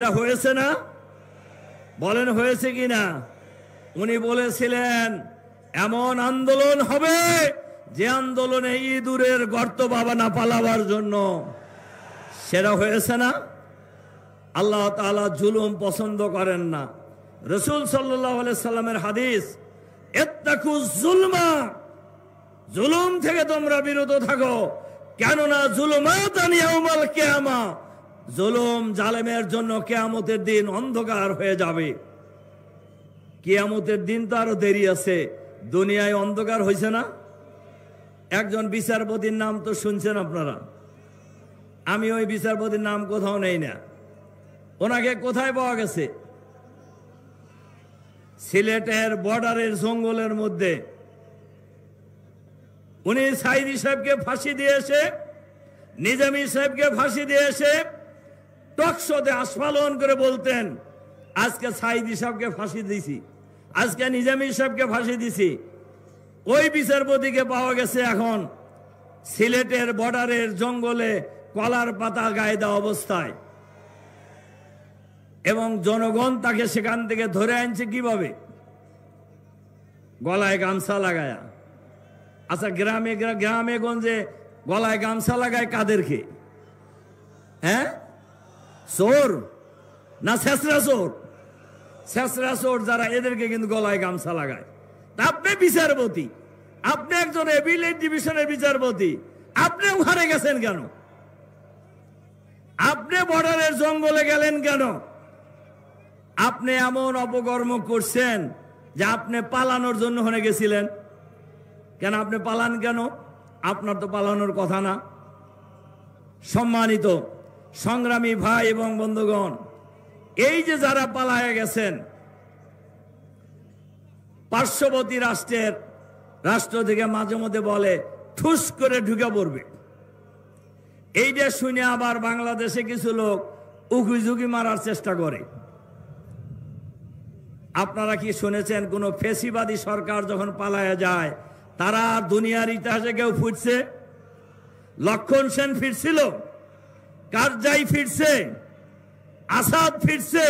এটা হয়েছে না? বলেন হয়েছে কিনা? উনি বলেছিলেন এমন আন্দোলন হবে যে আন্দোলনে ইঁদুরের গর্ত বাবা না পালাবার জন্য। সেটা হয়েছে না? আল্লাহ তাআলা জুলুম পছন্দ করেন না। রাসূল সাল্লাল্লাহু আলাইহি সাল্লামের হাদিস, ইত্তাকুজ জুলমা, জুলুম থেকে তোমরা বিরত থাকো, কেননা জুলুমাতান ইয়াউমাল কিয়ামা, জুলুম জালেমের জন্য কিয়ামতের দিন অন্ধকার হয়ে যাবে। কিয়ামতের দিন তো আরো দেরি আছে। দুনিয়ায় অন্ধকার হয়েছে না? একজন বিচারপতির নাম তো শুনছেন আপনারা। আমি ওই বিচারপতির নাম কোথাও নেই না। ওনাকে কোথায় পাওয়া গেছে? সিলেটের বর্ডারের জঙ্গলের মধ্যে। উনি সাইদি সাহেবকে ফাঁসি দিয়েছে, নিজামী সাহেবকে ফাঁসি দিয়েছে। টকশোতে আস্ফালন করে বলতেন, আজকে সাইদি সাহেবকে ফাঁসি দিছি, আজকে নিজামী সাহেবকে ফাঁসি দিছি। ওই বিচারপতিকে পাওয়া গেছে এখন সিলেটের বর্ডারের জঙ্গলে কলার পাতা গায়ে দেওয়া অবস্থায়, এবং জনগণ তাকে সেখান থেকে ধরে আনছে কিভাবে? গলায় গামছা লাগায়া। আচ্ছা, গ্রামে গ্রামে গঞ্জে গলায় গামছা লাগায় কাদেরকে? হ্যাঁ, চোর না ছেঁচড়া চোর? ছেঁচড়া চোর যারা, এদেরকে কিন্তু গলায় গামছা লাগায়। আপনি বিচারপতি, আপনি একজন এপিলেট ডিভিশনের বিচারপতি, আপনি ওখানে গেছেন কেন? আপনি বর্ডারের জঙ্গলে গেলেন কেন? আপনি এমন অপকর্ম করছেন যে আপনি পালানোর জন্য ওখানে গেছিলেন। কেন আপনি পালান কেন? আপনার তো পালানোর কথা না। সম্মানিত সংগ্রামী ভাই এবং বন্ধুগণ, এই যে যারা পালায়া গেছেন, পার্শ্ববর্তী রাষ্ট্র থেকে মাঝে মধ্যে বলে ঠুস করে ঢুকে পড়বে। এইটা শুনে আবার বাংলাদেশে কিছু লোক উকি মারার চেষ্টা করে। আপনারা কি শুনেছেন কোন ফেসিবাদী সরকার যখন পালায়া যায়, তারা দুনিয়ার ইতিহাসে কেউ ফিরছে? লক্ষণ সেন ফিরছিল, কারজাই ফিরছে, আসাদ ফিরছে।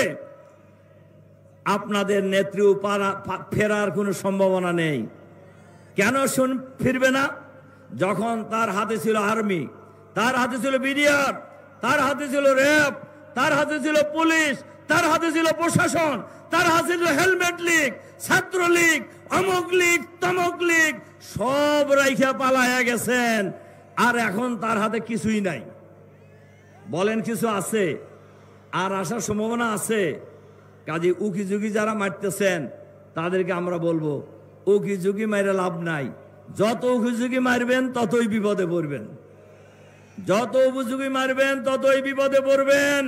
আপনাদের নেত্রী ফেরার কোনো সম্ভাবনা নেই। কেন ফিরবে না? যখন তার হাতে ছিল আর্মি, তার হাতে ছিল বিডিআর, তার হাতে ছিল র্যাব, তার হাতে ছিল পুলিশ, তার হাতে ছিল প্রশাসন, তার হাতে ছিল হেলমেট লীগ, ছাত্রলীগ, অমুক লীগ, তমুক লীগ, সব রাইখা পালায়া গেছেন। আর এখন তার হাতে কিছুই নাই। বলেন কিছু আছে? আর আসার সম্ভাবনা আছে? কাজে উকি ঝুঁকি যারা মারতেছেন তাদেরকে আমরা বলবো, উকি ঝুঁকি মাইরে লাভ নাই। যত উকি ঝুঁকি মারবেন ততই বিপদে পড়বেন, যত উকি ঝুঁকি মারবেন ততই বিপদে পড়বেন।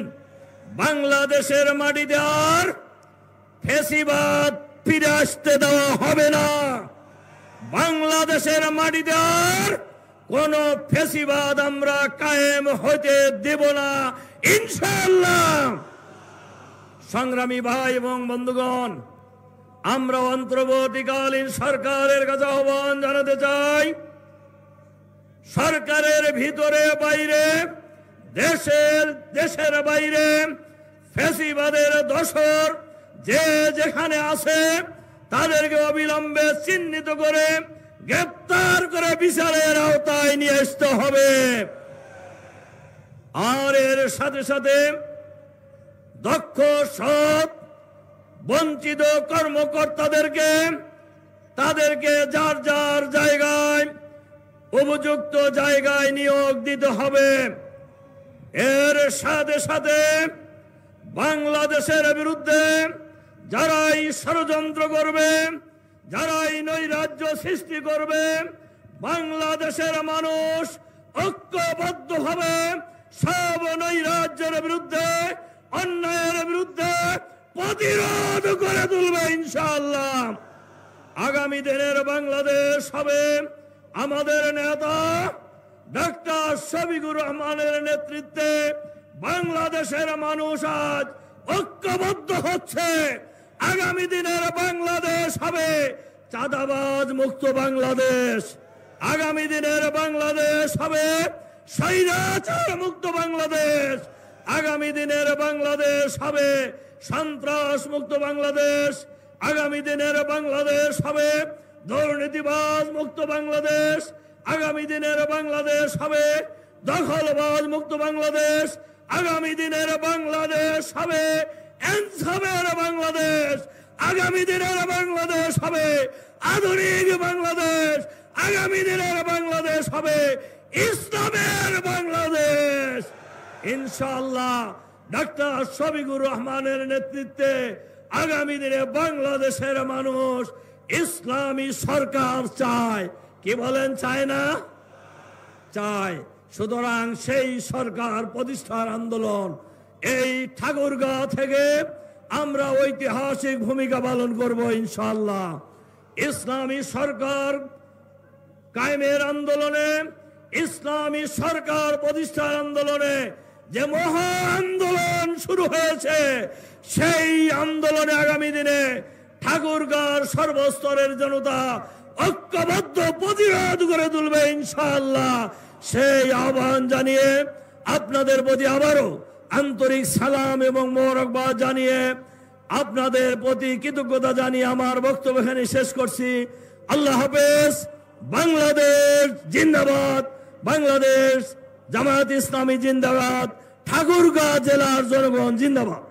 বাংলাদেশের মাটিতে আর ফ্যাসিবাদ ফিরে আসতে দেওয়া হবে না। বাংলাদেশের মাটিতে আর কোন ফ্যাসিবাদ আমরা কায়েম হতে দেব না, ইনশাআল্লাহ। সংগ্রামী ভাই এবং বন্ধুগণ, আমরা অন্তর্বর্তীকালীন সরকারের কাছে আহ্বান জানাতে চাই, সরকারের ভিতরে বাইরে, দেশের বাইরে ফ্যাসিবাদের দোসর যে যেখানে আছে তাদেরকে অবিলম্বে চিহ্নিত করে গ্রেপ্তার করে বিচারের আওতায় নিয়ে আসতে হবে। আর এর সাথে সাথে দক্ষ, সৎ, বঞ্চিত তাদেরকে যার যার জায়গায় উপযুক্ত জায়গায় নিয়োগ দিতে হবে। এর সাথে সাথে বাংলাদেশের বিরুদ্ধে যারাই ষড়যন্ত্র করবে, যারাই নৈরাজ্য সৃষ্টি করবে, বাংলাদেশের মানুষ ঐক্যবদ্ধভাবে সব নৈরাজ্যের বিরুদ্ধে, অন্যায়ের বিরুদ্ধে প্রতিরোধ করে তুলবে ইনশাআল্লাহ। আগামী দিনের বাংলাদেশ হবে আমাদের নেতা ডক্টর শফিকুর রহমানের নেতৃত্বে বাংলাদেশের মানুষ আজ ঐক্যবদ্ধ হচ্ছে। আগামী দিনের বাংলাদেশ হবে চাঁদাবাজ মুক্ত বাংলাদেশ। আগামী দিনের বাংলাদেশ হবে স্বৈরাচার মুক্ত বাংলাদেশ। আগামী দিনের বাংলাদেশ হবে সন্ত্রাস মুক্ত বাংলাদেশ, আগামী দিনের বাংলাদেশ হবে দুর্নীতিবাজ মুক্ত বাংলাদেশ, আগামী দিনের বাংলাদেশ হবে দখলবাজ মুক্ত বাংলাদেশ, আগামী দিনের বাংলাদেশ হবে ইনসাফের বাংলাদেশ, আগামী দিনের বাংলাদেশ হবে আধুনিক বাংলাদেশ, আগামী দিনের বাংলাদেশ হবে ইসলামের বাংলাদেশ। ইনশাআল্লাহ ডক্টর শফিকুর রহমানের নেতৃত্বে আগামী দিনে বাংলাদেশের মানুষ ইসলামী সরকার চায়। কি বলেন, চায় না? চায়। সুতরাং সেই সরকার প্রতিষ্ঠার আন্দোলন এই ঠাকুরগাঁও থেকে আমরা ঐতিহাসিক ভূমিকা পালন করব ইনশাআল্লাহ। ইসলামী সরকার কায়েমের আন্দোলনে, ইসলামী সরকার প্রতিষ্ঠার আন্দোলনে যে মহা আন্দোলন শুরু হয়েছে, সেই আন্দোলনে আগামী দিনে ঠাকুরগাঁওর সর্বস্তরের জনতা ঐক্যবদ্ধ প্রতিরোধ করে তুলবে ইনশাআল্লাহ। সেই আহ্বান জানিয়ে আপনাদের প্রতি আবারও আন্তরিক সালাম এবং মোবারকবাদ জানিয়ে আপনাদের প্রতি কৃতজ্ঞতা জানিয়ে আমার বক্তব্য এখানে শেষ করছি। আল্লাহ হাফেজ। বাংলাদেশ জিন্দাবাদ, বাংলাদেশ জামায়াত ইসলামী জিন্দাবাদ, ঠাকুরগাঁও জেলার জনগণ জিন্দাবাদ।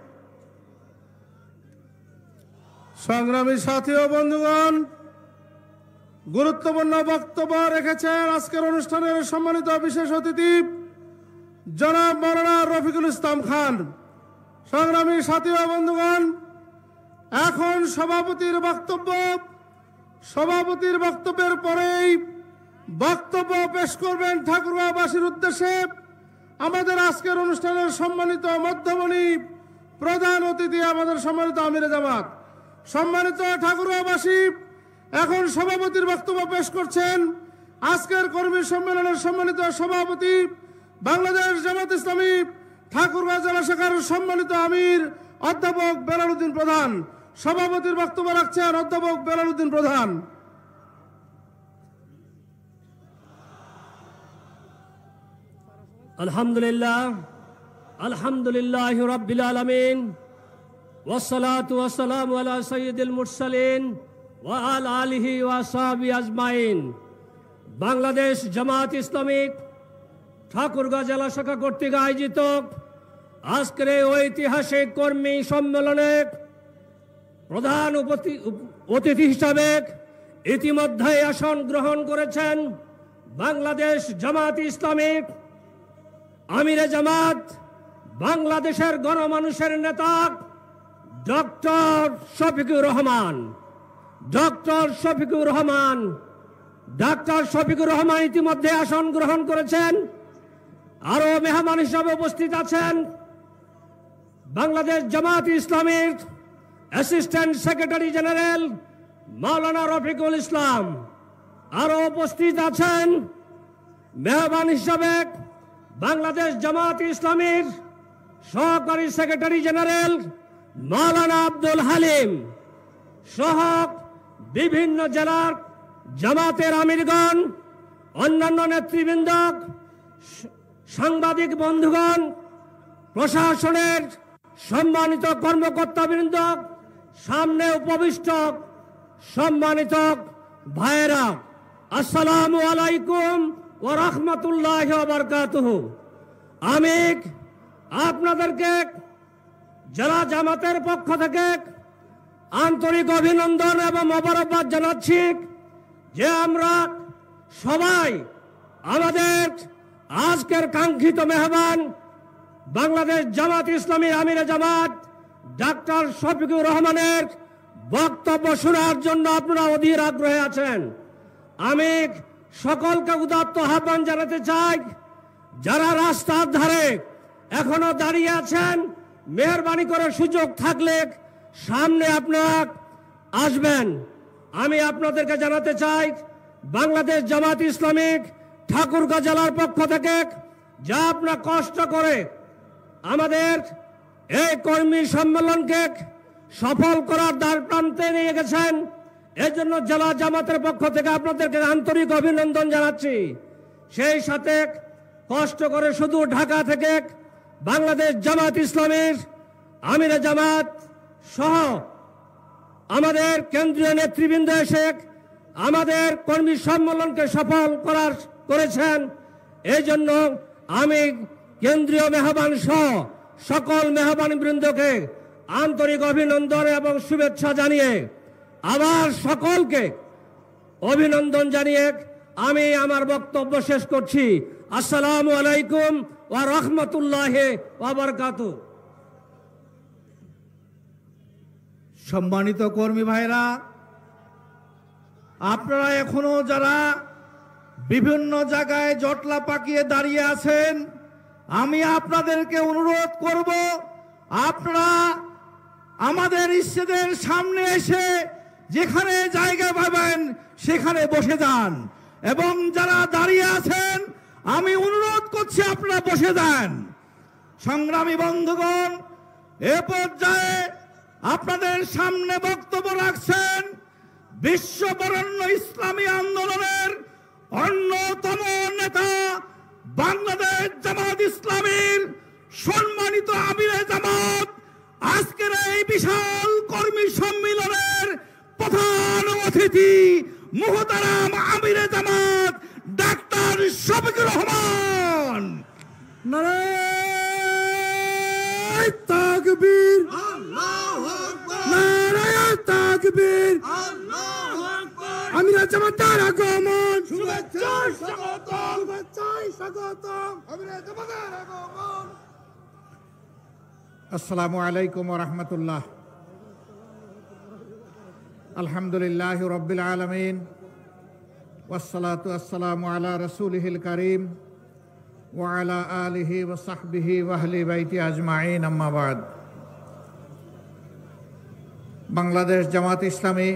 সংগ্রামী সাথী ও বন্ধুগণ, গুরুত্বপূর্ণ বক্তব্য রেখেছেন আজকের অনুষ্ঠানের সম্মানিত বিশেষ অতিথি জনাব মাওলানা রফিকুল ইসলাম খান। সংগ্রামী সাথী ও বন্ধুগণ, এখন সভাপতির বক্তব্য। সভাপতির বক্তব্যের পরেই বক্তব্য পেশ করবেন ঠাকুরগাঁওবাসীর উদ্দেশ্যে আমাদের আজকের অনুষ্ঠানের সম্মানিত মধ্যমণি প্রধান অতিথি, আমাদের সম্মানিত আমিরে জামাত। সম্মানিত ঠাকুরগাঁওবাসী, এখন সভাপতির বক্তব্য পেশ করছেন আজকের কর্মী সম্মেলনের সম্মানিত সভাপতি, বাংলাদেশ জামাত ইসলামী ঠাকুরগাঁও জেলা শাখার সম্মানিত আমির অধ্যাপক বেলাল উদ্দিন প্রধান। সভাপতির বক্তব্য রাখছেন অধ্যাপক বেলাল উদ্দিন প্রধান। আলহামদুলিল্লাহ, আলহামদুলিল্লাহ রাব্বিল আলামিন, ওয়াসসালাতু ওয়াসসালামু আলা সাইয়্যিদিল মুরসালিন ওয়া আলা আলিহি ওয়া আসহাবিহি আজমাইন। বাংলাদেশ জামাত ইসলামী ঠাকুরগাঁও জেলা শাখা কর্তৃক আয়োজিত আজকের এই ঐতিহাসিক কর্মী সম্মেলনে প্রধান অতিথি হিসাবে ইতিমধ্যে আসন গ্রহণ করেছেন বাংলাদেশ জামাত ইসলামী আমিরে জামাত, বাংলাদেশের গণমানুষের নেতা ডক্টর শফিকুর রহমান। ডক্টর শফিকুর রহমান ইতিমধ্যে আসন গ্রহণ করেছেন। আরো মেহমান হিসাবে উপস্থিত আছেন বাংলাদেশ জামাত ইসলামীর অ্যাসিস্ট্যান্ট সেক্রেটারি জেনারেল মাওলানা রফিকুল ইসলাম। আরো উপস্থিত আছেন মেহমান হিসাবে বাংলাদেশ জামাত ইসলামীর সহকারী সেক্রেটারি জেনারেল মাওলানা আব্দুল হালিম সহ বিভিন্ন জেলার জামাতের আমিরগণ, অন্যান্য নেতৃবৃন্দ, সাংবাদিক বন্ধুগণ, প্রশাসনের সম্মানিত কর্মকর্তাবৃন্দ, সামনে উপবিষ্ট সম্মানিত ভাইয়েরা, আসসালামু আলাইকুম ওয়া রাহমাতুল্লাহি ওয়া বারাকাতুহু। আমি আপনাদেরকে জেলা জামাতের পক্ষ থেকে আন্তরিক অভিনন্দন এবং মোবারকবাদ জানাচ্ছি যে আমরা সবাই আমাদের আজকের কাঙ্ক্ষিত মেহমান বাংলাদেশ জামাত ইসলামী আমিরে জামাত ডাক্তার শফিকুর রহমানের বক্তব্য শোনার জন্য আপনারা অধীর আগ্রহে আছেন। আমি সকলকে উদাত্ত আহ্বান জানাতে চাই, যারা রাস্তার ধারে এখনো দাঁড়িয়ে আছেন, মেহরবানি করে সুযোগ থাকলে সামনে আপনারা আসবেন। আমি আপনাদেরকে জানাতে চাই, বাংলাদেশ জামাত ইসলামী ঠাকুরগাঁও জেলার পক্ষ থেকে যা আপনারা কষ্ট করে আমাদের এই কর্মী সম্মেলনকে সফল করার দ্বার প্রান্তে নিয়ে গেছেন, এর জন্য জেলা জামাতের পক্ষ থেকে আপনাদেরকে আন্তরিক অভিনন্দন জানাচ্ছি। সেই সাথে কষ্ট করে শুধু ঢাকা থেকে বাংলাদেশ জামাত ইসলামীর আমিরে জামাত সহ আমাদের কেন্দ্রীয় নেতৃবৃন্দ এসে আমাদের কর্মী সম্মেলনকে সফল করেছেন। এই জন্য আমি কেন্দ্রীয় মেহমান সহ সকল মেহমান বৃন্দকে আন্তরিক অভিনন্দন এবং শুভেচ্ছা জানিয়ে আবার সকলকে অভিনন্দন জানিয়ে আমি আমার বক্তব্য শেষ করছি। আসসালামু আলাইকুম ওয়া রাহমাতুল্লাহি ওয়া বারাকাতুহু। সম্মানিত কর্মী ভাইরা, আপনারা এখনো যারা বিভিন্ন জায়গায় জটলা পাকিয়ে দাঁড়িয়ে আছেন, আমি আপনাদেরকে অনুরোধ করব, আপনারা আমাদের স্টেজের সামনে এসে যেখানে জায়গা পাবেন সেখানে বসে যান, এবং যারা দাঁড়িয়ে আছেন আমি অনুরোধ করছি আপনারা বসে যান। সংগ্রামী বন্ধুগণ, এ পর্যায়ে আপনাদের সামনে বক্তব্য রাখছেন বিশ্ববরেণ্য ইসলামী আন্দোলনের অন্যতম নেতা, বাংলাদেশ জামাত ইসলামীর সম্মানিত আমিরে জামাত, আজকের এই বিশাল কর্মী সম্মেলনের প্রধান অতিথি মুহতারাম আমিরে জামাত ডাক্তার শফিকুর রহমান। নারায়ে তাকবীর, আল্লাহু আকবার, নারায়ে তাকবীর, আল্লাহু আকবার। আমিরে জামাতের আগমন, শুভেচ্ছা স্বাগতম, শুভেচ্ছা স্বাগতম, আমিরে জামাতের আগমন। আসসালামু আলাইকুম ওয়া রাহমাতুল্লাহ। আলহামদুলিল্লাহি রাব্বিল আলামিন, ওয়াসসালাতু ওয়াসসালামু আলা রাসূলিহিল কারীম ওয়া আলা আলিহি ওয়া সাহবিহি ওয়া আহলি বাইতি আজমাইন, আম্মা বাদ। বাংলাদেশ জামাত ইসলামী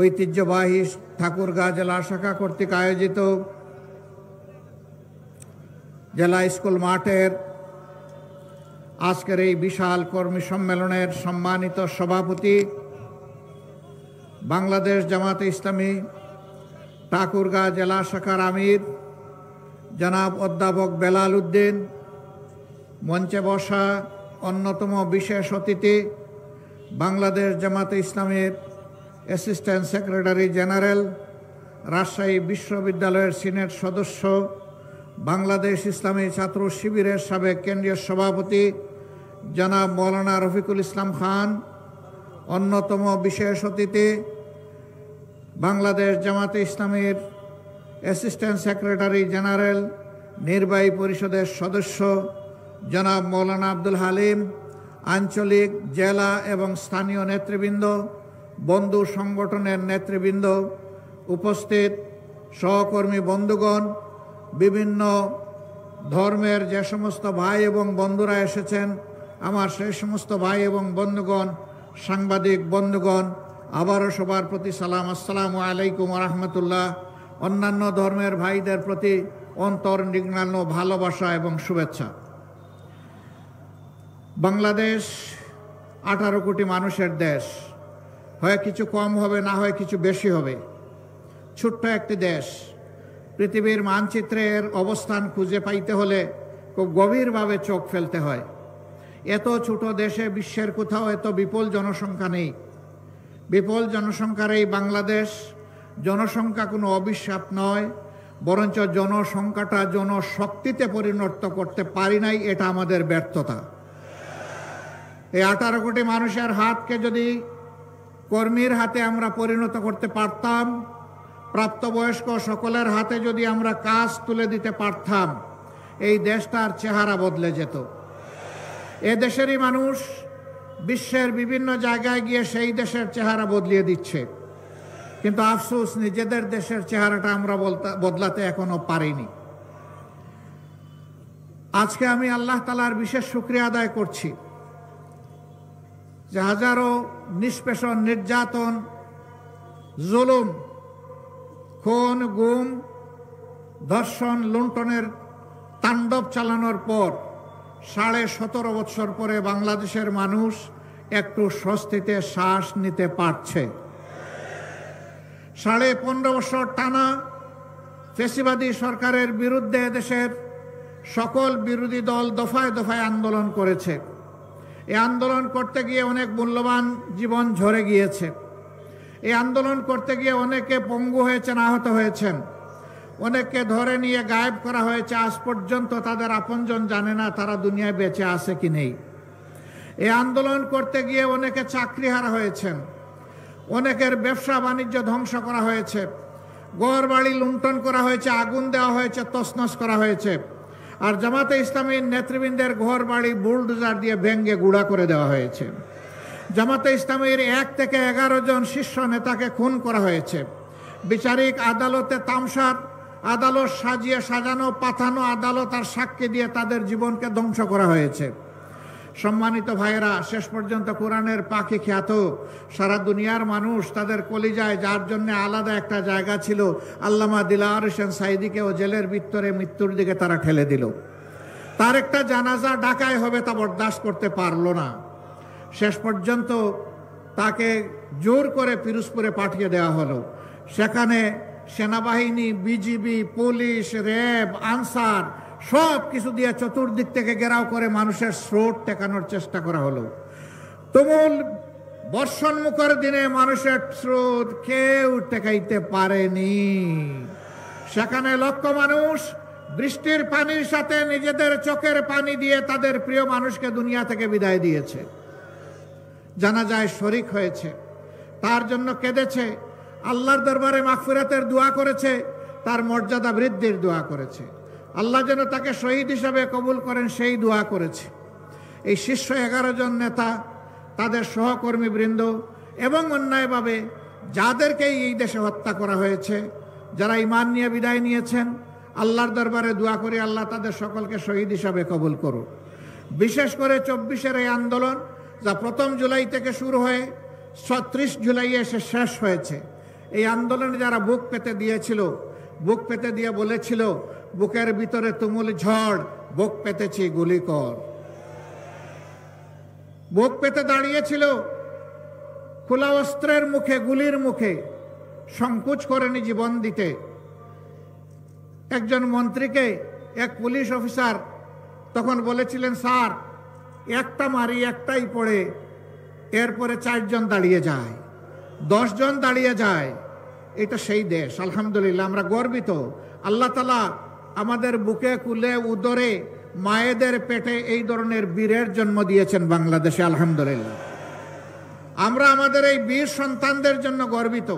ঐতিহ্যবাহী ঠাকুরগাঁ জেলা শাখা কর্তৃক আয়োজিত জেলা স্কুল মাঠের আজকের এই বিশাল কর্মী সম্মেলনের সম্মানিত সভাপতি, বাংলাদেশ জামাত ইসলামী ঠাকুরগাঁ জেলা শাখার আমির জনাব অধ্যাপক বেলাল উদ্দিন, মঞ্চে বসা অন্যতম বিশেষ অতিথি বাংলাদেশ জামাত ইসলামীর অ্যাসিস্ট্যান্ট সেক্রেটারি জেনারেল, রাজশাহী বিশ্ববিদ্যালয়ের সিনেট সদস্য, বাংলাদেশ ইসলামী ছাত্র শিবিরের সাবেক কেন্দ্রীয় সভাপতি জনাব মৌলানা রফিকুল ইসলাম খান, অন্যতম বিশেষ অতিথি বাংলাদেশ জামাতে ইসলামীর অ্যাসিস্ট্যান্ট সেক্রেটারি জেনারেল, নির্বাহী পরিষদের সদস্য জনাব মৌলানা আব্দুল হালিম, আঞ্চলিক, জেলা এবং স্থানীয় নেতৃবৃন্দ, বন্ধু সংগঠনের নেতৃবৃন্দ, উপস্থিত সহকর্মী বন্ধুগণ, বিভিন্ন ধর্মের যে সমস্ত ভাই এবং বন্ধুরা এসেছেন, আমার সেই সমস্ত ভাই এবং বন্ধুগণ, সাংবাদিক বন্ধুগণ, আবারও সবার প্রতি সালাম, আসসালামু আলাইকুম ওয়া রাহমাতুল্লাহ। অন্যান্য ধর্মের ভাইদের প্রতি অন্তর্নিগ্নানো ভালোবাসা এবং শুভেচ্ছা। বাংলাদেশ 18 কোটি মানুষের দেশ, হয় কিছু কম হবে, না হয় কিছু বেশি হবে। ছোট্ট একটি দেশ, পৃথিবীর মানচিত্রের অবস্থান খুঁজে পাইতে হলে খুব গভীরভাবে চোখ ফেলতে হয়। এত ছোট দেশে বিশ্বের কোথাও এত বিপুল জনসংখ্যা নেই। বিপুল জনসংখ্যার এই বাংলাদেশ, জনসংখ্যা কোনো অভিশাপ নয়, বরঞ্চ জনসংখ্যাটা জনশক্তিতে পরিণত করতে পারি নাই, এটা আমাদের ব্যর্থতা। এই 18 কোটি মানুষের হাতকে যদি কর্মীর হাতে আমরা পরিণত করতে পারতাম, প্রাপ্তবয়স্ক সকলের হাতে যদি আমরা কাজ তুলে দিতে পারতাম, এই দেশটার চেহারা বদলে যেত। এ দেশেরই মানুষ বিশ্বের বিভিন্ন জায়গায় গিয়ে সেই দেশের চেহারা বদলিয়ে দিচ্ছে, কিন্তু আফসোস নিজেদের দেশের চেহারাটা আমরা বদলাতে এখনো পারিনি। আজকে আমি আল্লাহ তাআলার বিশেষ শুকরিয়া আদায় করছি যে হাজারো নিষ্পেষণ, নির্যাতন, জুলুম, খুন, গুম, ধর্ষণ, লুণ্ঠনের তাণ্ডব চালানোর পর 17.5 বছর পরে বাংলাদেশের মানুষ একটু স্বস্তিতে শ্বাস নিতে পারছে। 15.5 বছর টানা ফ্যাসিবাদী সরকারের বিরুদ্ধে দেশের সকল বিরোধী দল দফায় দফায় আন্দোলন করেছে। এই আন্দোলন করতে গিয়ে অনেক মূল্যবান জীবন ঝরে গিয়েছে। এই আন্দোলন করতে গিয়ে অনেকে পঙ্গু হয়েছেন, আহত হয়েছেন, অনেককে ধরে নিয়ে গায়েব করা হয়েছে। আজ পর্যন্ত তাদের আপনজন জানে না তারা দুনিয়ায় বেঁচে আছে কি নেই। এই আন্দোলন করতে গিয়ে অনেকে চাকরিহারা হয়েছেন, অনেকের ব্যবসা বাণিজ্য ধ্বংস করা হয়েছে, ঘর বাড়ি লুণ্ঠন করা হয়েছে, আগুন দেওয়া হয়েছে, তছনছ করা হয়েছে। আর জামাতে ইসলামীর নেতৃবৃন্দের ঘর বাড়ি বুলডোজার দিয়ে ভেঙ্গে গুঁড়া করে দেওয়া হয়েছে। জামাতে ইসলামীর 1 থেকে 11 জন শীর্ষ নেতাকে খুন করা হয়েছে। বিচারিক আদালতে তামসার আদালত সাজিয়ে সাজানো পাঠানো আদালত আর সাক্ষী দিয়ে তাদের জীবনকে ধ্বংস করা হয়েছে। সম্মানিত ভাইয়েরা, শেষ পর্যন্ত কোরআনের পাখি খ্যাত সারা দুনিয়ার মানুষ তাদের কলিজায় যার জন্য আলাদা একটা জায়গা ছিল, আল্লামা দিলওয়ার হোসেন সাঈদীকেও জেলের ভিতরে মৃত্যুর দিকে তারা ঠেলে দিল। তার একটা জানাজা ঢাকায় হবে তা বরদাস্ত করতে পারল না। শেষ পর্যন্ত তাকে জোর করে পিরোজপুরে পাঠিয়ে দেওয়া হলো। সেখানে সেনাবাহিনী, বিজিবি, পুলিশ, র্যাব, আনসার সব কিছু দিয়ে চতুর্দিক থেকে ঘেরাও করে মানুষের স্রোত ঠেকানোর চেষ্টা করা হলো। তুমুল বর্ষণমুখর দিনে মানুষের স্রোত কেউ ঠেকাইতে পারেনি। সেখানে লক্ষ মানুষ বৃষ্টির পানির সাথে নিজেদের চোখের পানি দিয়ে তাদের প্রিয় মানুষকে দুনিয়া থেকে বিদায় দিয়েছে। জানাজায় শরিক হয়েছে, তার জন্য কেঁদেছে, আল্লাহর দরবারে মাগফিরাতের দোয়া করেছে, তার মর্যাদা বৃদ্ধির দোয়া করেছে। আল্লাহ যেন তাকে শহীদ হিসাবে কবুল করেন সেই দোয়া করেছে। এই শীর্ষ 11 জন নেতা, তাদের সহকর্মী বৃন্দ এবং অন্যায়ভাবে যাদেরকে এই দেশে হত্যা করা হয়েছে, যারা ঈমান নিয়ে বিদায় নিয়েছেন, আল্লাহর দরবারে দোয়া করি আল্লাহ তাদের সকলকে শহীদ হিসাবে কবুল করুন। বিশেষ করে 24-এর এই আন্দোলন যা 1 জুলাই থেকে শুরু হয়ে 30 জুলাই এসে শেষ হয়েছে, এই আন্দোলনে যারা বুক পেতে দিয়েছিল, বুক পেতে দিয়ে বলেছিল বুকের ভিতরে তুমুল ঝড়, বুক পেতেছি গুলি কর, বুক পেতে দাঁড়িয়েছিল খোলা অস্ত্রের মুখে, গুলির মুখে, সংকোচ করেনি জীবন দিতে। একজন মন্ত্রীকে এক পুলিশ অফিসার তখন বলেছিলেন, স্যার একটা মারি একটাই পড়ে, এরপরে 4 জন দাঁড়িয়ে যায়, 10 জন দাঁড়িয়ে যায়। এটা সেই দেশ। আলহামদুলিল্লাহ, আমরা গর্বিত। আল্লাহ তাআলা আমাদের বুকে, কুলে, উদরে, মায়েদের পেটে এই ধরনের বীরের জন্ম দিয়েছেন বাংলাদেশে। আলহামদুলিল্লাহ, আমরা আমাদের এই বীর সন্তানদের জন্য গর্বিত।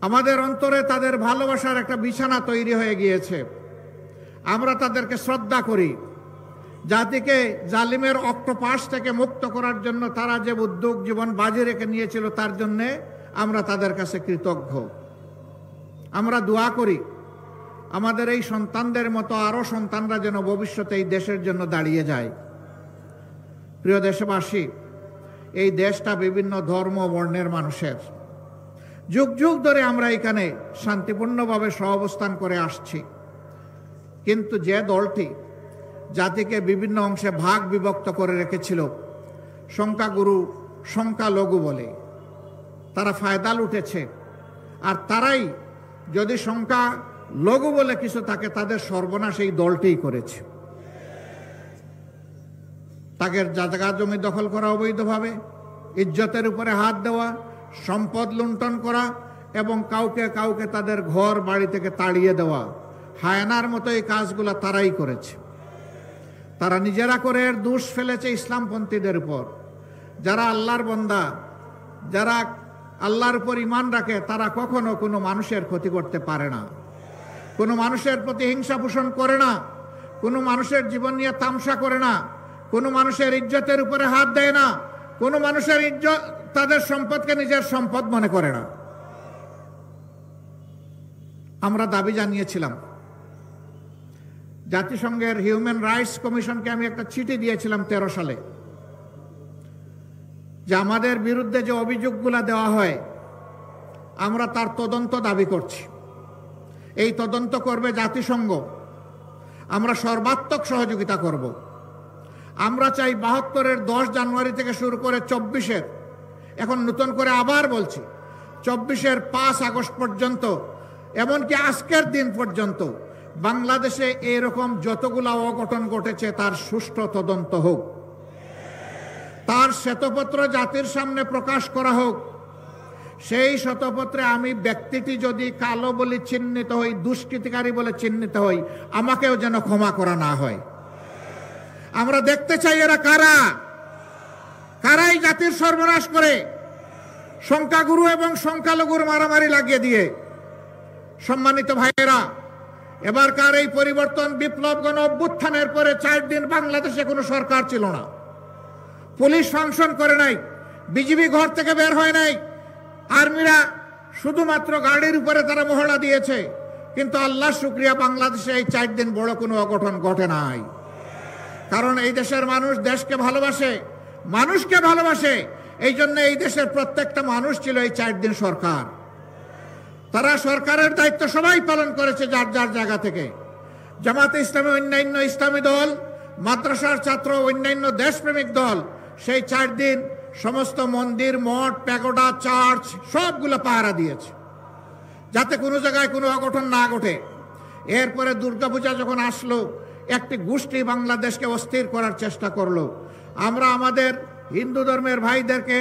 আমাদের অন্তরে তাদের ভালোবাসার একটা বিছানা তৈরি হয়ে গিয়েছে। আমরা তাদেরকে শ্রদ্ধা করি। জাতিকে জালিমের অক্টোপাস থেকে মুক্ত করার জন্য তারা যে উদ্যোগ জীবন বাজি রেখে নিয়েছিল, তার জন্যে আমরা তাদের কাছে কৃতজ্ঞ। আমরা দোয়া করি আমাদের এই সন্তানদের মতো আরো সন্তানরা যেন ভবিষ্যতে এই দেশের জন্য দাঁড়িয়ে যায়। প্রিয় দেশবাসী, এই দেশটা বিভিন্ন ধর্ম বর্ণের মানুষের। যুগ যুগ ধরে আমরা এখানে শান্তিপূর্ণভাবে সহাবস্থান করে আসছি। কিন্তু যে দলটি জাতিকে বিভিন্ন অংশে ভাগ বিভক্ত করে রেখেছিল, সংখ্যাগুরু সংখ্যালঘু বলে, তারা ফায়দা লুটেছে। আর তারাই যদি সংখ্যালঘু বলে কিছু থাকে, তাদের সর্বনাশ এই দলটিই করেছে। তাদের জায়গা জমি দখল করা অবৈধভাবে, ইজ্জতের উপরে হাত দেওয়া, সম্পদ লুণ্ঠন করা এবং কাউকে কাউকে তাদের ঘর বাড়ি থেকে তাড়িয়ে দেওয়া, হায়নার মতো এই কাজগুলো তারাই করেছে। তারা নিজেরা করে এর দোষ ফেলেছে ইসলামপন্থীদের উপর। যারা আল্লাহর বান্দা, যারা আল্লাহর উপর ঈমান রাখে, তারা কখনো কোনো মানুষের ক্ষতি করতে পারে না, কোনো মানুষের প্রতি হিংসা পোষণ করে না, কোনো মানুষের জীবন নিয়ে তামসা করে না, কোনো মানুষের ইজ্জতের উপরে হাত দেয় না, কোনো মানুষের ইজ্জত, তাদের সম্পদকে নিজের সম্পদ মনে করে না। আমরা দাবি জানিয়েছিলাম, জাতিসংঘের হিউম্যান রাইটস কমিশনকে আমি একটা চিঠি দিয়েছিলাম 13 সালে, যে আমাদের বিরুদ্ধে যে অভিযোগগুলো দেওয়া হয়, আমরা তার তদন্ত দাবি করছি। এই তদন্ত করবে জাতিসংঘ, আমরা সর্বাত্মক সহযোগিতা করব। আমরা চাই 72-এর 10 জানুয়ারি থেকে শুরু করে 24-এর, এখন নতুন করে আবার বলছি, 24-এর 5 আগস্ট পর্যন্ত, এমনকি আজকের দিন পর্যন্ত বাংলাদেশে এরকম যতগুলা অঘটন ঘটেছে তার সুষ্ঠু তদন্ত হোক, তার শ্বেতপত্র জাতির সামনে প্রকাশ করা হোক। সেই শ্বেতপত্রে আমি ব্যক্তিটি যদি কালো বলে চিহ্নিত হই, দুষ্কৃতিকারী বলে চিহ্নিত হই, আমাকেও যেন ক্ষমা করা না হয়। আমরা দেখতে চাই এরা কারা, কারাই জাতির সর্বনাশ করে, সংখ্যাগুরু এবং সংখ্যালঘুর মারামারি লাগিয়ে দিয়ে। সম্মানিত ভাইয়েরা, এবারকার এই পরিবর্তন বিপ্লব গণ অভ্যুত্থানের পরে 4 দিন বাংলাদেশে কোনো সরকার ছিল না, পুলিশ ফাংশন করে নাই, বিজিবি ঘর থেকে বের হয় নাই, আর্মিরা শুধুমাত্র গাড়ির উপরে তারা মহড়া দিয়েছে। কিন্তু আল্লাহ শুকরিয়া, বাংলাদেশে এই 4 দিন বড় কোনো অঘটন ঘটে নাই। কারণ এই দেশের মানুষ দেশকে ভালোবাসে, মানুষকে ভালোবাসে। এই জন্য এই দেশের প্রত্যেকটা মানুষ ছিল এই 4 দিন সরকার। তারা সরকারের দায়িত্ব সবাই পালন করেছে যার যার জায়গা থেকে। জামাতে ইসলামী, অন্যান্য ইসলামী দল, মাদ্রাসার ছাত্র, অন্যান্য দেশপ্রেমিক দল সেই 4 দিন সমস্ত মন্দির, মঠ, প্যাগোডা, চার্চ সবগুলো পাহারা দিয়েছে যাতে কোনো জায়গায় কোনো অঘটন না ঘটে। এরপরে দুর্গাপূজা যখন আসলো, একটি গোষ্ঠী বাংলাদেশকে অস্থির করার চেষ্টা করলো। আমরা আমাদের হিন্দু ধর্মের ভাইদেরকে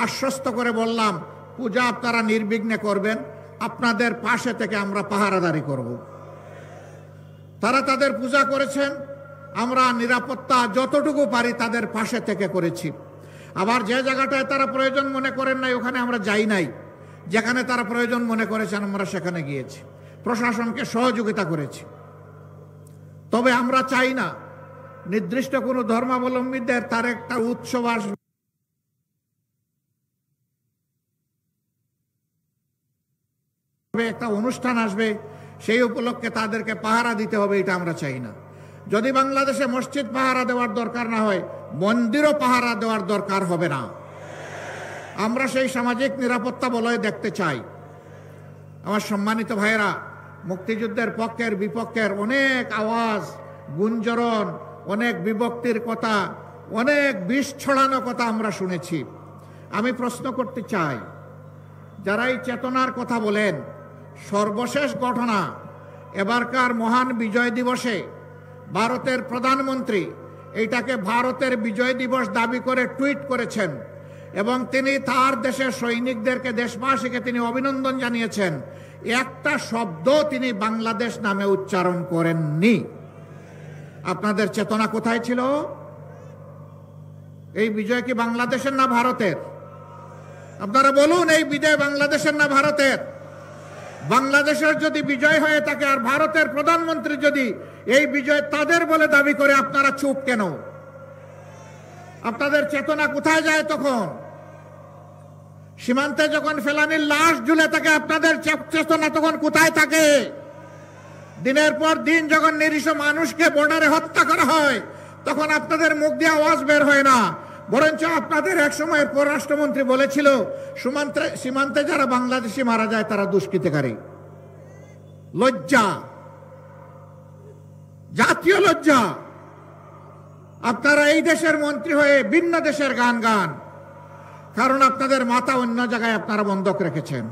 আশ্বস্ত করে বললাম, পূজা আপনারা নির্বিঘ্নে করবেন, আপনাদের পাশে থেকে আমরা পাহারাদারি করব। তারা তাদের পূজা করেছেন, আমরা নিরাপত্তা যতটুকু পারি তাদের পাশে থেকে করেছি। আবার যে জায়গাটায় তারা প্রয়োজন মনে করেন নাই ওখানে আমরা যাই নাই, যেখানে তারা প্রয়োজন মনে করেছেন আমরা সেখানে গিয়েছি, প্রশাসনকে সহযোগিতা করেছি। তবে আমরা চাই না নির্দিষ্ট কোনো ধর্মাবলম্বীদের তার একটা উৎসব আসবে, একটা অনুষ্ঠান আসবে, সেই উপলক্ষে তাদেরকে পাহারা দিতে হবে, এটা আমরা চাই না। যদি বাংলাদেশে মসজিদ পাহারা দেওয়ার দরকার না হয়, মন্দিরও পাহারা দেওয়ার দরকার হবে না। আমরা সেই সামাজিক নিরাপত্তা বলয় দেখতে চাই। আমার সম্মানিত ভাইয়েরা, মুক্তিযুদ্ধের পক্ষের বিপক্ষের অনেক আওয়াজ, গুঞ্জরণ, অনেক বিভক্তির কথা, অনেক বিষ ছড়ানো কথা আমরা শুনেছি। আমি প্রশ্ন করতে চাই, যারা এই চেতনার কথা বলেন, সর্বশেষ ঘটনা এবারকার মহান বিজয় দিবসে ভারতের প্রধানমন্ত্রী এইটাকে ভারতের বিজয় দিবস দাবি করে টুইট করেছেন এবং তিনি তার দেশের সৈনিকদেরকে, দেশবাসীকে তিনি অভিনন্দন জানিয়েছেন। একটা শব্দ তিনি বাংলাদেশ নামে উচ্চারণ করেননি। আপনাদের চেতনা কোথায় ছিল? এই বিজয় কি বাংলাদেশের না ভারতের? আপনারা বলুন, এই বিজয় বাংলাদেশের না ভারতের? বাংলাদেশের যদি বিজয় হয়ে থাকে আর ভারতের প্রধানমন্ত্রী যদি এই বিজয় তাদের বলে দাবি করে, আপনারা চুপ কেন? আপনাদের চেতনা কোথায় যায় তখন? সীমান্তে যখন ফেলানির লাশ ঝুলে থাকে, আপনাদের চেতনা তখন কোথায় থাকে? দিনের পর দিন যখন নিরীহ মানুষকে বর্ডারে হত্যা করা হয়, তখন আপনাদের মুখ দিয়ে আওয়াজ বের হয় না। বরঞ্চ আপনাদের এক সময় পররাষ্ট্রমন্ত্রী বলেছিল, সীমান্তে যারা বাংলাদেশি মারা যায় তারা দুষ্কৃতিকারী। লজ্জা, জাতীয় লজ্জা। আপনারা এই দেশের মন্ত্রী হয়ে ভিন্ন দেশের গান গান, কারণ আপনাদের মাথা অন্য জায়গায় আপনারা বন্ধক রেখেছেন।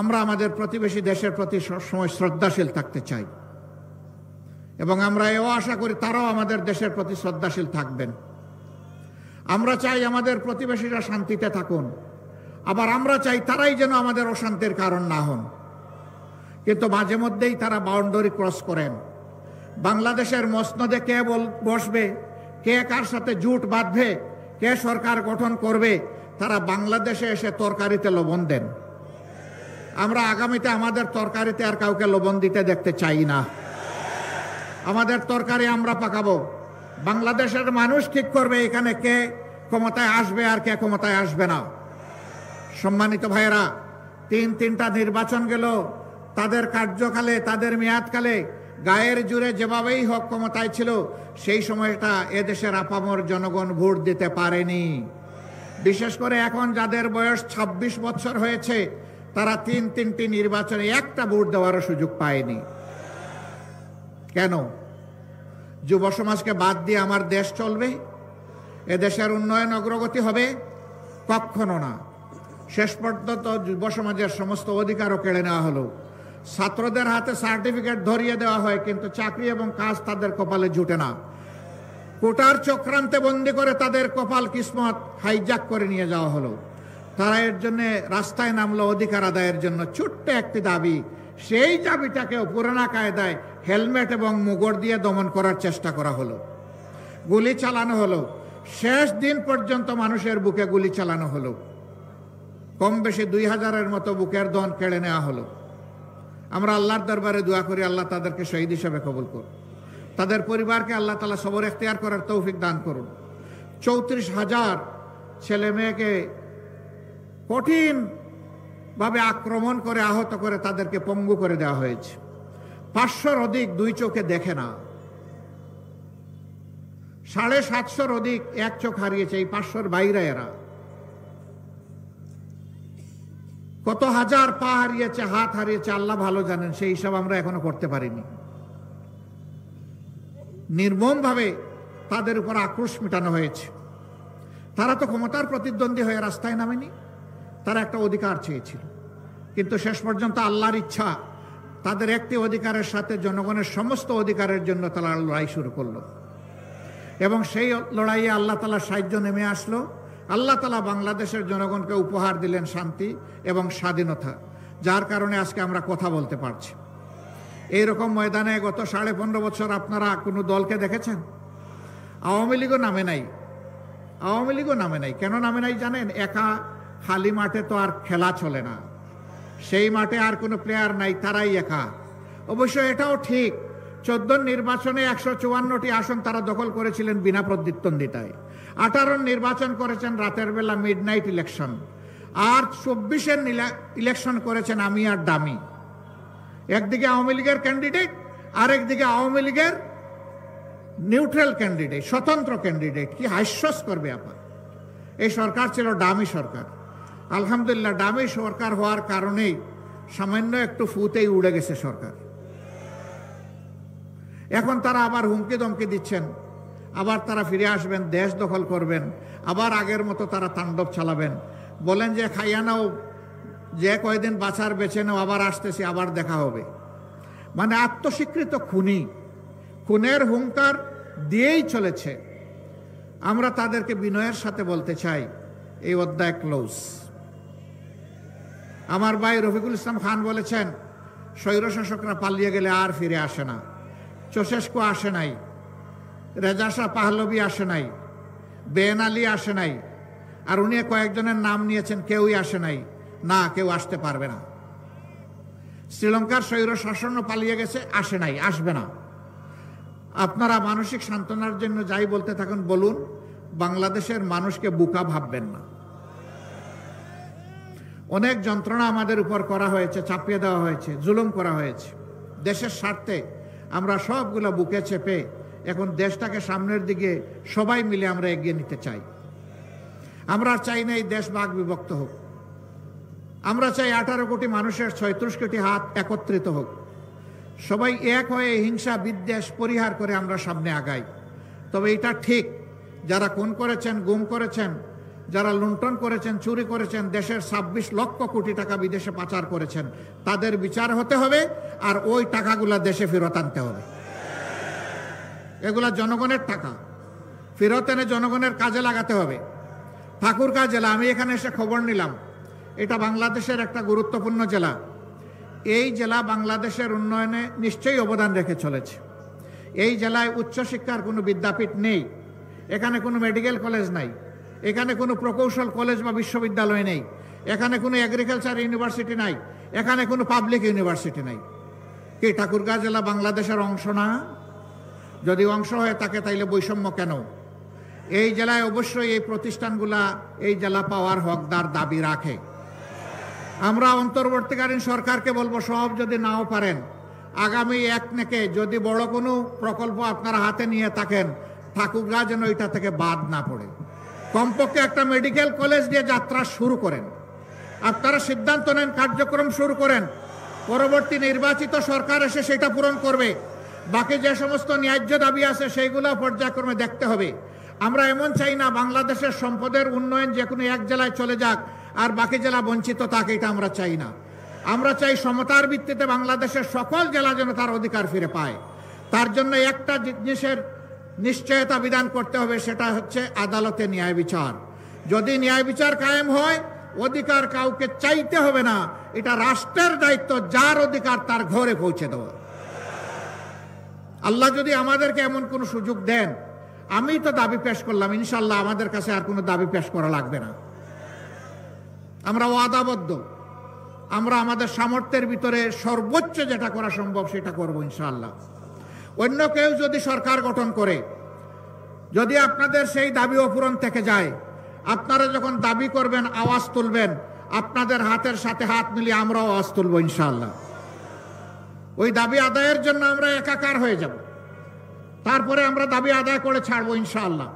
আমরা আমাদের প্রতিবেশী দেশের প্রতি সবসময় শ্রদ্ধাশীল থাকতে চাই এবং আমরা এও আশা করি তারাও আমাদের দেশের প্রতি শ্রদ্ধাশীল থাকবেন। আমরা চাই আমাদের প্রতিবেশীরা শান্তিতে থাকুন, আবার আমরা চাই তারাই যেন আমাদের অশান্তির কারণ না হন। কিন্তু মাঝে মধ্যেই তারা বাউন্ডারি ক্রস করেন। বাংলাদেশের মসনদে কে বসবে, কে কার সাথে জোট বাঁধবে, কে সরকার গঠন করবে, তারা বাংলাদেশে এসে তরকারিতে লবণ দেন। আমরা আগামীতে আমাদের তরকারিতে আর কাউকে লবণ দিতে দেখতে চাই না। আমাদের তরকারি আমরা পাকাবো। বাংলাদেশের মানুষ ঠিক করবে এখানে কে ক্ষমতায় আসবে আর কে ক্ষমতায় আসবে না। সম্মানিত ভাইয়েরা, তিনটা নির্বাচন গেল, তাদের কার্যকালে, তাদের মেয়াদকালে গায়ের জোরে যেভাবেই হোক ক্ষমতায় ছিল, সেই সময়টা এদেশের আপামর জনগণ ভোট দিতে পারেনি। বিশেষ করে এখন যাদের বয়স 26 বছর হয়েছে, তারা তিনটি নির্বাচনে একটা ভোট দেওয়ারও সুযোগ পায়নি। কেন? যুব সমাজকে বাদ দিয়ে আমার দেশ চলবে? এদেশের উন্নয়ন অগ্রগতি হবে? কখনো না। শেষ পর্যন্ত যুব সমাজের সমস্ত অধিকারও কেড়ে নেওয়া হলো। ছাত্রদের হাতে সার্টিফিকেট ধরিয়ে দেওয়া হয়, কিন্তু চাকরি এবং কাজ তাদের কপালে জুটে না। কোটার চক্রান্তে বন্দি করে তাদের কপাল কিসমত হাইজ্যাক করে নিয়ে যাওয়া হলো। তারা এর জন্য রাস্তায় নামলো অধিকার আদায়ের জন্য। ছোট্ট একটি দাবি, সেই দাবিটাকেও পুরানা কায়দায় হেলমেট এবং মুগর দিয়ে দমন করার চেষ্টা করা হলো, গুলি চালানো হলো। শেষ দিন পর্যন্ত মানুষের বুকে গুলি চালানো হলো। কম বেশি 2000-এর মতো বুকের দন কেড়ে নেওয়া হলো। আমরা আল্লাহর দরবারে দোয়া করি, আল্লাহ তাদেরকে শহীদ হিসেবে কবুল করুন, তাদের পরিবারকে আল্লাহ তাআলা সবর এখতিয়ার করার তৌফিক দান করুন। 34,000 ছেলে মেয়েকে কঠিন ভাবে আক্রমণ করে আহত করে তাদেরকে পঙ্গু করে দেওয়া হয়েছে। 500-র অধিক দুই চোখে দেখে না, 750-র অধিক এক চোখ হারিয়েছে। এই 500-র বাইরে এরা কত হাজার পা হারিয়েছে, হাত হারিয়েছে, আল্লাহ ভালো জানেন। সেই হিসাব আমরা এখনো করতে পারিনি। নির্মম ভাবে তাদের উপর আক্রোশ মেটানো হয়েছে। তারা তো ক্ষমতার প্রতিদ্বন্দ্বী হয়ে রাস্তায় নামেনি, তারা একটা অধিকার চেয়েছিল। কিন্তু শেষ পর্যন্ত আল্লাহর ইচ্ছা, তাদের একটি অধিকারের সাথে জনগণের সমস্ত অধিকারের জন্য তারা লড়াই শুরু করলো, এবং সেই লড়াইয়ে আল্লাহ তাআলার সাহায্য নেমে আসলো। আল্লাহ তাআলা বাংলাদেশের জনগণকে উপহার দিলেন শান্তি এবং স্বাধীনতা, যার কারণে আজকে আমরা কথা বলতে পারছি। এইরকম ময়দানে গত 15.5 বছর আপনারা কোনো দলকে দেখেছেন? আওয়ামী লীগও নামে নাই। আওয়ামী লীগও নামে নাই। কেন নামে নাই জানেন? একা খালি মাঠে তো আর খেলা চলে না, সেই মাঠে আর কোনো প্লেয়ার নাই, তারাই একা। অবশ্য এটাও ঠিক, 14 নির্বাচনে 154টি আসন তারা দখল করেছিলেন বিনা প্রতিদ্বন্দ্বিতায়। 18 নির্বাচন করেছেন রাতের বেলা, মিডনাইট ইলেকশন। আর 24-এর ইলেকশন করেছেন আমি আর ডামি। একদিকে আওয়ামী লীগের ক্যান্ডিডেট, আর একদিকে আওয়ামী লীগের নিউট্রাল ক্যান্ডিডেট, স্বতন্ত্র ক্যান্ডিডেট। কি হাস্যস্কর ব্যাপার! এই সরকার ছিল ডামি সরকার। আলহামদুলিল্লাহ, ডামি সরকার হওয়ার কারণেই সামান্য একটু ফুতেই উড়ে গেছে সরকার। এখন তারা আবার হুমকি দমকি দিচ্ছেন, আবার তারা ফিরে আসবেন, দেশ দখল করবেন, আবার আগের মতো তারা তাণ্ডব চালাবেন। বলেন যে খাইয়া নাও, যে কয়দিন বাঁচার বেছে নাও, আবার আসতেছি, আবার দেখা হবে। মানে আত্মস্বীকৃত খুনি, খুনের হুঙ্কার দিয়েই চলেছে। আমরা তাদেরকে বিনয়ের সাথে বলতে চাই, এই অধ্যায় ক্লোজ। আমার ভাই রফিকুল ইসলাম খান বলেছেন, স্বৈরশাসকরা পালিয়ে গেলে আর ফিরে আসে না। চৌশেস্কু আসে নাই, রেজা শাহ পাহলভি আসে নাই, বেন আলী আসে নাই, আর উনি কয়েকজনের নাম নিয়েছেন, কেউই আসে নাই। না, কেউ আসতে পারবে না। শ্রীলঙ্কার স্বৈর শাসনও পালিয়ে গেছে, আসে নাই, আসবে না। আপনারা মানসিক সান্ত্বনার জন্য যাই বলতে থাকুন বলুন, বাংলাদেশের মানুষকে বোকা ভাববেন না। অনেক যন্ত্রণা আমাদের উপর করা হয়েছে, চাপিয়ে দেওয়া হয়েছে, জুলুম করা হয়েছে। দেশের স্বার্থে আমরা সবগুলো বুকে চেপে এখন দেশটাকে সামনের দিকে সবাই মিলে আমরা এগিয়ে নিতে চাই। আমরা চাই না এই দেশ ভাগ বিভক্ত হোক। আমরা চাই 18 কোটি মানুষের 36 কোটি হাত একত্রিত হোক। সবাই এক হয়ে হিংসা বিদ্বেষ পরিহার করে আমরা সামনে আগাই। তবে এটা ঠিক, যারা খুন করেছেন, গুম করেছেন, যারা লুণ্ঠন করেছেন, চুরি করেছেন, দেশের 26 লক্ষ কোটি টাকা বিদেশে পাচার করেছেন, তাদের বিচার হতে হবে, আর ওই টাকাগুলা দেশে ফেরত আনতে হবে। এগুলা জনগণের টাকা, ফেরত এনে জনগণের কাজে লাগাতে হবে। ঠাকুরগাঁ জেলা, আমি এখানে এসে খবর নিলাম, এটা বাংলাদেশের একটা গুরুত্বপূর্ণ জেলা। এই জেলা বাংলাদেশের উন্নয়নে নিশ্চয়ই অবদান রেখে চলেছে। এই জেলায় উচ্চশিক্ষার কোনো বিদ্যাপীঠ নেই, এখানে কোনো মেডিকেল কলেজ নাই, এখানে কোনো প্রকৌশল কলেজ বা বিশ্ববিদ্যালয় নেই, এখানে কোনো এগ্রিকালচার ইউনিভার্সিটি নাই, এখানে কোনো পাবলিক ইউনিভার্সিটি নাই। কি ঠাকুরগাঁ জেলা বাংলাদেশের অংশ না? যদি অংশ হয়ে থাকে তাইলে বৈষম্য কেন? এই জেলায় অবশ্যই এই প্রতিষ্ঠানগুলা এই জেলা পাওয়ার হকদার দাবি রাখে। আমরা অন্তর্বর্তীকালীন সরকারকে বলবো, সব যদি নাও পারেন, আগামী 1 থেকে যদি বড় কোনো প্রকল্প আপনারা হাতে নিয়ে থাকেন, ঠাকুরগাঁ যেন এটা থেকে বাদ না পড়ে। কমপক্ষে একটা মেডিকেল কলেজ দিয়ে যাত্রা শুরু করেন। আপনারা সিদ্ধান্ত নেন, কার্যক্রম শুরু করেন। পরবর্তী নির্বাচিত সরকার এসে সেটা পূরণ করবে। বাকি যে সমস্ত ন্যায্য দাবি আছে সেইগুলো পর্যায়ক্রমে দেখতে হবে। আমরা এমন চাই না বাংলাদেশের সম্পদের উন্নয়ন যে কোনো এক জেলায় চলে যাক, আর বাকি জেলা বঞ্চিত থাকে, এটা আমরা চাই না। আমরা চাই সমতার ভিত্তিতে বাংলাদেশের সকল জেলা যেন তার অধিকার ফিরে পায়। তার জন্য একটা জিনিসের নিশ্চয়তা বিধান করতে হবে, সেটা হচ্ছে আদালতে ন্যায় বিচার। যদি ন্যায় বিচার কায়েম হয়, অধিকার কাউকে চাইতে হবে না, এটা রাষ্ট্রের দায়িত্ব যার অধিকার তার ঘরে পৌঁছে দেওয়া। আল্লাহ যদি আমাদেরকে এমন কোন সুযোগ দেন, আমি তো দাবি পেশ করলাম, ইনশাল্লাহ আমাদের কাছে আর কোনো দাবি পেশ করা লাগবে না। আমরা ওয়াদাবদ্ধ, আমরা আমাদের সামর্থ্যের ভিতরে সর্বোচ্চ যেটা করা সম্ভব সেটা করব ইনশাআল্লাহ। অন্য কেউ যদি সরকার গঠন করে, যদি আপনাদের সেই দাবি অপূরণ থেকে যায়, আপনারা যখন দাবি করবেন, আওয়াজ তুলবেন, আপনাদের হাতের সাথে হাত মিলিয়ে আমরাও আওয়াজ তুলবো ইনশাআল্লাহ। ওই দাবি আদায়ের জন্য আমরা একাকার হয়ে যাব, তারপরে আমরা দাবি আদায় করে ছাড়বো ইনশাআল্লাহ।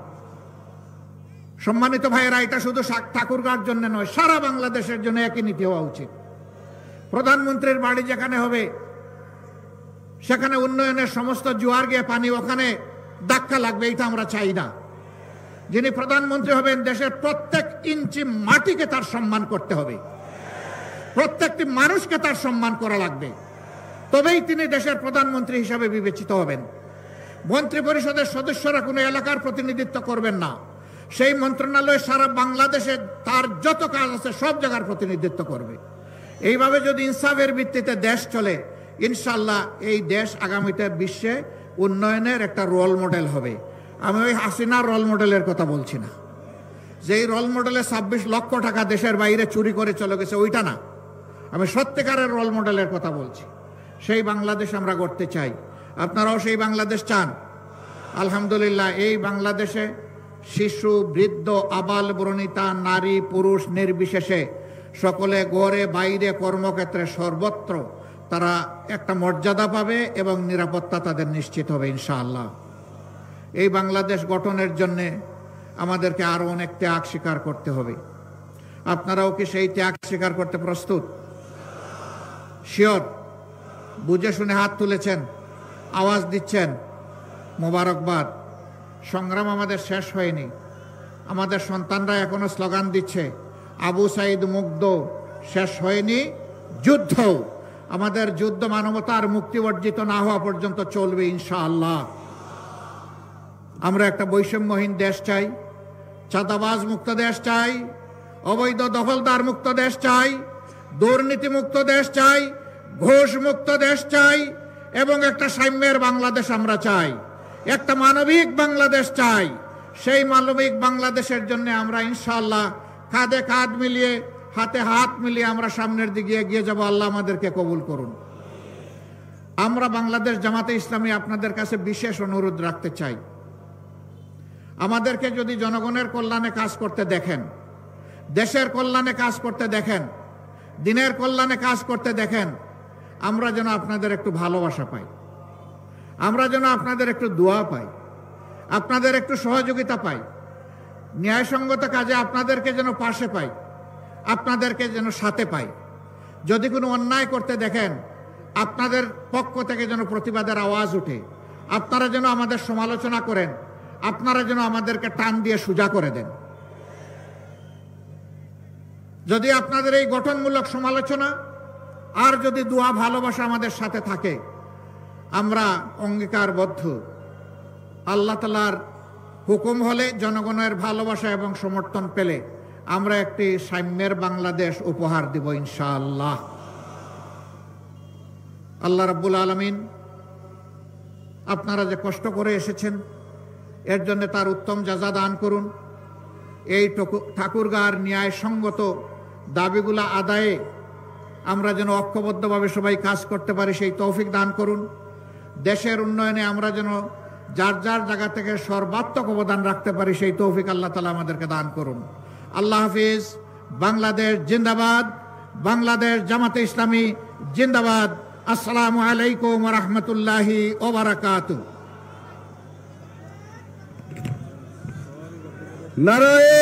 সম্মানিত ভাইয়েরা, এটা শুধু ঠাকুরগাঁর জন্য নয়, সারা বাংলাদেশের জন্য একই নীতি হওয়া উচিত। প্রধানমন্ত্রীর বাড়ি যেখানে হবে, সেখানে উন্নয়নের সমস্ত জোয়ার গিয়ে পানি ওখানে ধাক্কা লাগবে, এটা আমরা চাই না। যিনি প্রধানমন্ত্রী হবেন, দেশের প্রত্যেক ইঞ্চি মাটিকে তার সম্মান করতে হবে, প্রত্যেকটি মানুষকে তার সম্মান করা লাগবে, তবেই তিনি দেশের প্রধানমন্ত্রী হিসাবে বিবেচিত হবেন। মন্ত্রী পরিষদের সদস্যরা কোনো এলাকার প্রতিনিধিত্ব করবেন না, সেই মন্ত্রণালয় সারা বাংলাদেশে তার যত কাজ আছে সব জায়গার প্রতিনিধিত্ব করবে। এইভাবে যদি ইনসাফের ভিত্তিতে দেশ চলে, ইনশাল্লাহ এই দেশ আগামীতে বিশ্বে উন্নয়নের একটা রোল মডেল হবে। আমি ওই হাসিনার রোল মডেলের কথা বলছি না, যেই রোল মডেলে 26 লক্ষ টাকা দেশের বাইরে চুরি করে চলে গেছে, ওইটা না। আমি সত্যিকারের রোল মডেলের কথা বলছি। সেই বাংলাদেশ আমরা গড়তে চাই। আপনারাও সেই বাংলাদেশ চান? আলহামদুলিল্লাহ, এই বাংলাদেশে শিশু, বৃদ্ধ, আবাল বনিতা, নারী পুরুষ নির্বিশেষে সকলে ঘরে বাইরে কর্মক্ষেত্রে সর্বত্র তারা একটা মর্যাদা পাবে এবং নিরাপত্তা তাদের নিশ্চিত হবে ইনশাআল্লাহ। এই বাংলাদেশ গঠনের জন্যে আমাদেরকে আরো অনেক ত্যাগ স্বীকার করতে হবে। আপনারাও কি সেই ত্যাগ স্বীকার করতে প্রস্তুত? শিওর? বুঝে শুনে হাত তুলেছেন, আওয়াজ দিচ্ছেন, মোবারকবাদ। সংগ্রাম আমাদের শেষ হয়নি। আমাদের সন্তানরা এখনো স্লোগান দিচ্ছে, আবু সাইদ মুগ্ধ, শেষ হয়নি যুদ্ধ। আমাদের যুদ্ধ মানবতার মুক্তি অর্জিত না হওয়া পর্যন্ত চলবে ইনশাআল্লাহ। আমরা একটা বৈষম্যহীন দেশ চাই, চাঁদাবাজ মুক্ত দেশ চাই, অবৈধ দখলদার মুক্ত দেশ চাই, দুর্নীতি মুক্ত দেশ চাই, ঘুষ মুক্ত দেশ চাই, এবং একটা সাম্যের বাংলাদেশ আমরা চাই, একটা মানবিক বাংলাদেশ চাই। সেই মানবিক বাংলাদেশের জন্য আমরা ইনশাআল্লাহ কাঁধে কাঁধ মিলিয়ে, হাতে হাত মিলিয়ে আমরা সামনের দিকে এগিয়ে যাব। আল্লাহ আমাদেরকে কবুল করুন। আমরা বাংলাদেশ জামাতে ইসলামী আপনাদের কাছে বিশেষ অনুরোধ রাখতে চাই, আমাদেরকে যদি জনগণের কল্যাণে কাজ করতে দেখেন, দেশের কল্যাণে কাজ করতে দেখেন, দিনের কল্যাণে কাজ করতে দেখেন, আমরা যেন আপনাদের একটু ভালোবাসা পাই, আমরা যেন আপনাদের একটু দোয়া পাই, আপনাদের একটু সহযোগিতা পাই, ন্যায়সঙ্গত কাজে আপনাদেরকে যেন পাশে পাই, আপনাদেরকে যেন সাথে পাই। যদি কোনো অন্যায় করতে দেখেন, আপনাদের পক্ষ থেকে যেন প্রতিবাদের আওয়াজ উঠে, আপনারা যেন আমাদের সমালোচনা করেন, আপনারা যেন আমাদেরকে টান দিয়ে সোজা করে দেন। যদি আপনাদের এই গঠনমূলক সমালোচনা আর যদি দোয়া ভালোবাসা আমাদের সাথে থাকে, আমরা অঙ্গীকারবদ্ধ, আল্লাহ তাআলার হুকুম হলে, জনগণের ভালোবাসা এবং সমর্থন পেলে আমরা একটি সাম্যের বাংলাদেশ উপহার দিব ইনশাআল্লাহ। আল্লাহ রাব্বুল আলামিন আপনারা যে কষ্ট করে এসেছেন, এর জন্য তার উত্তম জাযা দান করুন। এই ঠাকুরগাঁর ন্যায়সঙ্গত দাবিগুলা আদায়ে আমরা যেন ঐক্যবদ্ধভাবে সবাই কাজ করতে পারি, সেই তৌফিক দান করুন। দেশের উন্নয়নে আমরা যেন যার যার জায়গা থেকে সর্বাত্মক অবদান রাখতে পারি, সেই তৌফিক আল্লাহ তাআলা আমাদেরকে দান করুন। আল্লাহ হাফিজ। বাংলাদেশ জিন্দাবাদ, বাংলাদেশ জামাতে ইসলামী জিন্দাবাদ। আসসালামু আলাইকুম ওয়া রাহমাতুল্লাহি ওয়া বারাকাতুহু। নারায়ে